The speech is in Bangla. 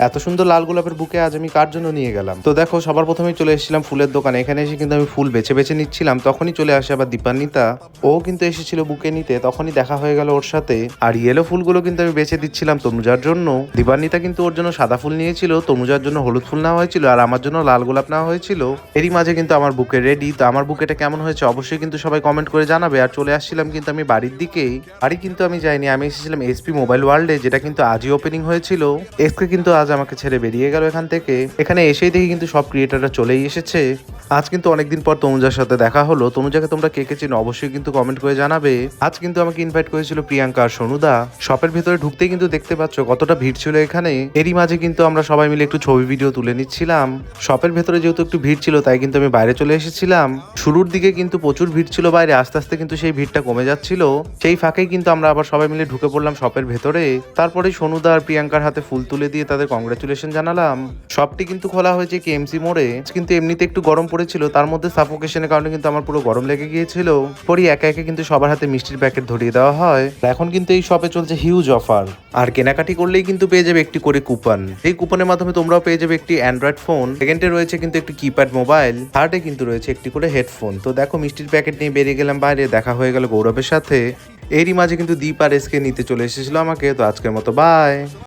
এত সুন্দর লাল গোলাপের বুকে আজ আমি কার জন্য নিয়ে গেলাম? তো দেখো, সবার প্রথমেই চলে এসেছিলাম ফুলের দোকানে। এখানে এসে কিন্তু আমি ফুল বেছে বেছে নিচ্ছিলাম, তখনই চলে আসে আবার দীপান্বিতা। ও কিন্তু এসেছিল বুকে নিতে, তখনই দেখা হয়ে গেল ওর সাথে। আর ইয়েলো ফুলগুলো কিন্তু আমি বেছে দিচ্ছিলাম তনুজার জন্য। দীপান্বিতা কিন্তু ওর জন্য সাদা ফুল নিয়েছিল, তনুজার জন্য হলুদ ফুল নেওয়া হয়েছিল, আর আমার জন্য লাল গোলাপ নেওয়া হয়েছিল। এরই মাঝে কিন্তু আমার বুকে রেডি। তো আমার বুকেটা কেমন হয়েছে অবশ্যই কিন্তু সবাই কমেন্ট করে জানাবে। আর চলে আসছিলাম কিন্তু আমি বাড়ির দিকেই। বাড়ি কিন্তু আমি যাইনি, আমি এসেছিলাম এসপি মোবাইল ওয়ার্ল্ডে, যেটা কিন্তু আজই ওপেনিং হয়েছিল। এসকে কিন্তু আজ আমাকে ছেড়ে বেরিয়ে গেল এখান থেকে। এখানে এসেই দেখি কিন্তু সব ক্রিয়েটাররা চলেই এসেছে। আজ কিন্তু অনেকদিন পর তনুজার সাথে দেখা হলো। তনুজাকে তোমরা কে কে চেনো অবশ্যই কিন্তু কমেন্ট করে জানাবে। আজ কিন্তু আমাকে ইনভাইট করেছিল প্রিয়াঙ্কা আর সোনুদা। শপের ভেতরে ঢুকতেই কিন্তু দেখতে পাচ্ছ কতটা ভিড় ছিল এখানে। এরই মাঝে কিন্তু আমরা সবাই মিলে একটু ছবি ভিডিও তুলে নিচ্ছিলাম। শপের ভেতরে যেহেতু একটু ভিড় ছিল, তাই কিন্তু আমি বাইরে চলে এসেছিলাম। শুরুর দিকে কিন্তু প্রচুর ভিড় ছিল বাইরে, আস্তে আস্তে কিন্তু সেই ভিড়টা কমে যাচ্ছিল। সেই ফাঁকেই কিন্তু আমরা আবার সবাই মিলে ঢুকে পড়লাম শপের ভেতরে। তারপরে সোনুদা আর প্রিয়াঙ্কার হাতে ফুল তুলে দিয়ে তাদের কংগ্রেচুলেশন জানালাম। শপটি কিন্তু খোলা হয়েছে কেএমসি মোড়ে। কিন্তু এমনিতে একটু গরম পড়েছিল, তার মধ্যে সাফোকেশনের কারণে কিন্তু আমার পুরো গরম লেগে গিয়েছিল। পরে একে একে কিন্তু সবার হাতে মিষ্টির প্যাকেট ধরিয়ে দেওয়া হয়। এখন কিন্তু এই শপে চলছে হিউজ অফার। আর কেনাকাটি করলেই কিন্তু পেয়ে যাবে একটি করে কুপন। এই কুপনের মাধ্যমে তোমরাও পেয়ে যাবে একটি অ্যান্ড্রয়েড ফোন, সেকেন্ডে রয়েছে কিন্তু একটি কিপ্যাড মোবাইল, থার্ডে কিন্তু রয়েছে একটি করে হেডফোন। তো দেখো, মিষ্টির প্যাকেট নিয়ে বেরিয়ে গেলাম বাইরে, দেখা হয়ে গেল গৌরবের সাথে। এরই মাঝে কিন্তু দীপ আর এসকে নিতে চলে এসেছিল আমাকে। তো আজকের মতো বাই।